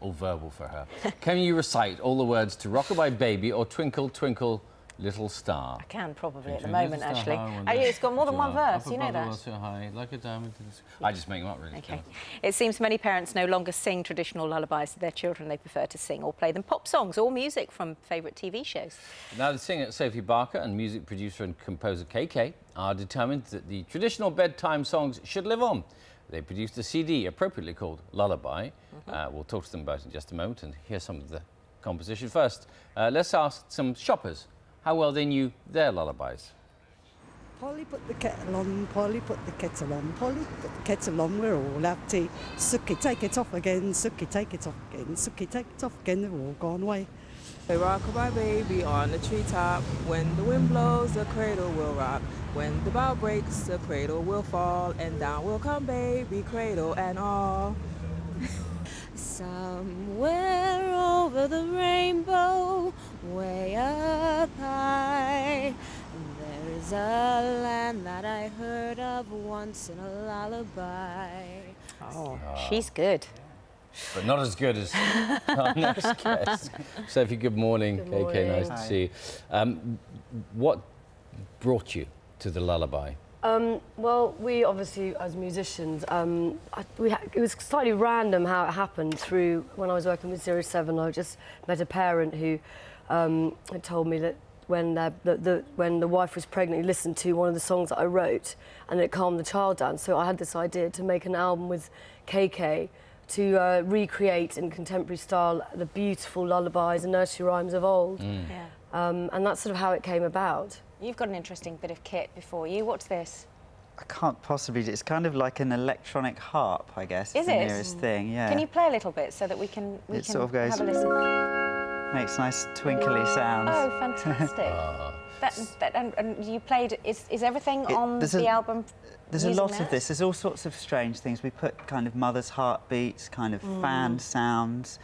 all verbal for her. Can you recite all the words to Rockabye Baby or Twinkle, Twinkle, Little Star? I can probably at the Twinkle, moment, little actually. star, Oh, yeah, it's got more than one verse, Up you know above the that. world so high, like a diamond in the sky. I just make them up, really. Okay. It seems many parents no longer sing traditional lullabies to their children. They prefer to sing or play them pop songs or music from favourite TV shows. Now, the singer Sophie Barker and music producer and composer KK are determined that the traditional bedtime songs should live on. They produced a CD appropriately called Lullaby. We'll talk to them about it in just a moment and hear some of the composition. First, let's ask some shoppers how well they knew their lullabies. Polly put the kettle on, Polly put the kettle on, Polly put the kettle on, we're all out tea. Sookie, take it off again, Sookie, take it off again, Sookie, take it off again, they're all gone away. Rockabye baby on the treetop. When the wind blows, the cradle will rock. When the bough breaks, the cradle will fall, and down will come baby, cradle and all. Somewhere over the rainbow, way up high, there's a land that I heard of once in a lullaby. Oh, she's good. But not as good as our next guest. Sophie, good morning. Good morning. KK, nice to see you. What brought you to the lullaby? Well, we obviously, as musicians, it was slightly random how it happened. Through when I was working with Zero 7, I just met a parent who had told me that when the wife was pregnant, he listened to one of the songs that I wrote, and it calmed the child down. So I had this idea to make an album with KK to recreate in contemporary style the beautiful lullabies and nursery rhymes of old. Yeah. And that's sort of how it came about. You've got an interesting bit of kit before you. What's this? I can't possibly. It's kind of like an electronic harp, I guess. Is the it? nearest thing, yeah. Can you play a little bit so that we can sort of goes- have a listen? Makes nice twinkly sounds. Oh, fantastic! And you played. Is everything on the album? There's a using lot that? of this. There's all sorts of strange things. We put kind of mother's heartbeats, kind of fan sounds,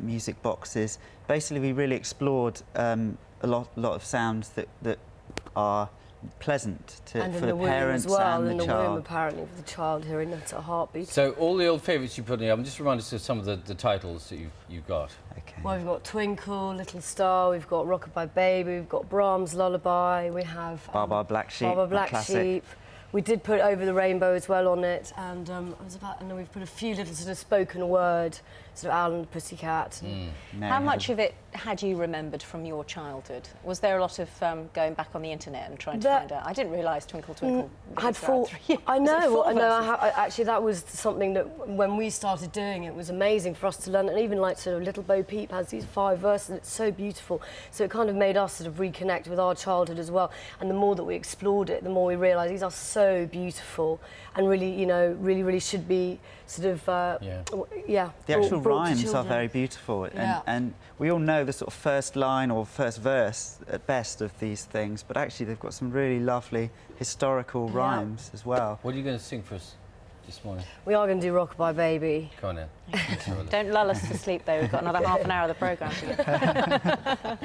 music boxes. Basically, we really explored a lot of sounds that are pleasant for the parents as well, and in the the womb, child. apparently, for the child hearing that heartbeat. So all the old favourites you put in the album, just remind us of some of the titles that you've got. Okay. Well, we've got Twinkle, Little Star, we've got Rockabye Baby, we've got Brahms' Lullaby, we have Baba Black Sheep, Baba a Black classic. Sheep. We did put Over the Rainbow as well on it, and and then we've put a few little sort of spoken word, sort of Owl and the Pussycat. How much of it had you remembered from your childhood? Was there a lot of going back on the internet and trying to find out? I didn't realise Twinkle Twinkle. I had four. I know. Actually, that was something that when we started doing it was amazing for us to learn. And even like sort of Little Bo Peep has these 5 verses, and it's so beautiful. So it kind of made us sort of reconnect with our childhood as well. And the more that we explored it, the more we realised these are so beautiful and really, you know, really should be sort of The actual brought to rhymes are children. very beautiful, Yeah. and we all know the sort of first line or first verse at best of these things, but actually they've got some really lovely historical rhymes as well. What are you going to sing for us this morning? We are going to do Rockabye Baby. Come on then. Don't lull us to sleep, though. We've got another half an hour of the programme to get.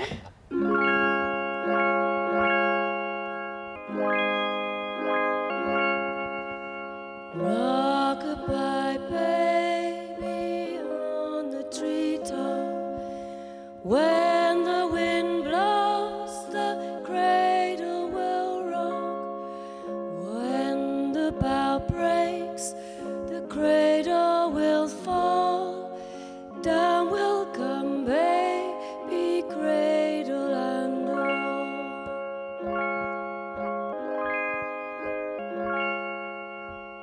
Rockabye baby on the treetop. When the wind blows, the cradle will rock. When the bough breaks, the cradle will fall. Down will come baby, cradle and all.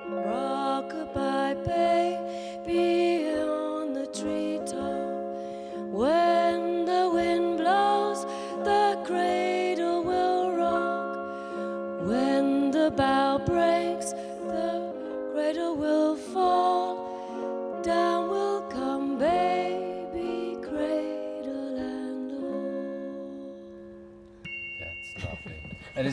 Rockabye baby on the treetop. When the wind blows, the cradle will rock. When the bough breaks, the cradle will fall. Down will come baby, cradle and all. That's lovely. And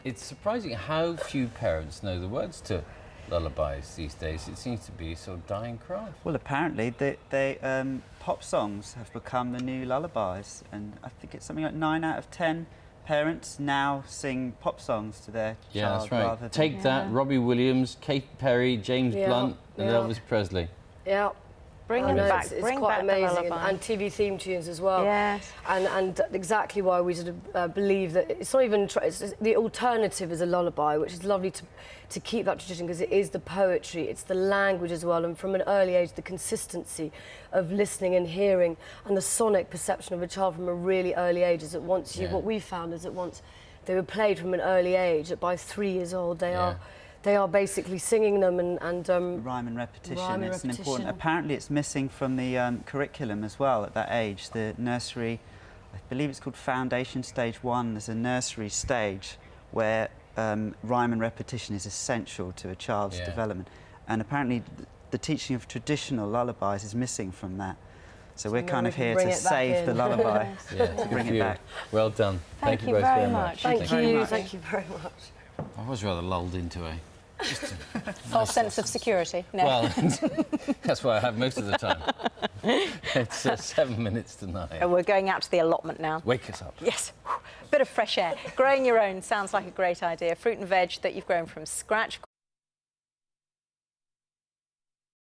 it's surprising how few parents know the words to lullabies these days. It seems to be a sort of dying craft. Well, apparently pop songs have become the new lullabies, and I think it's something like 9 out of 10 parents now sing pop songs to their Yeah, child. that's right. Rather than Take That, Robbie Williams, Katy Perry, James Blunt, and Elvis Presley. Yeah. Bring I them know, back. it's Bring quite back amazing. the lullaby. And TV theme tunes as well. Yes. And exactly why we sort of believe that it's not even it's just, the alternative is a lullaby, which is lovely to keep that tradition because it is the poetry, it's the language as well, and from an early age the consistency of listening and hearing and the sonic perception of a child from a really early age is that once you what we found is that once they were played from an early age, that by 3 years old they are basically singing them and rhyme and repetition. Rhyme and It's an important. repetition. Apparently, it's missing from the curriculum as well at that age. The nursery, I believe it's called Foundation Stage 1. There's a nursery stage where rhyme and repetition is essential to a child's development, and apparently the teaching of traditional lullabies is missing from that. So we're kind of here to save the lullaby, to bring it back. Well done. Thank you you both very much. Thank you very much. I was rather lulled into a False sense of security. No. well, that's what I have most of the time. It's 7 minutes to 9. And we're going out to the allotment now. Wake us up. Yes. Bit of fresh air. Growing your own sounds like a great idea. Fruit and veg that you've grown from scratch.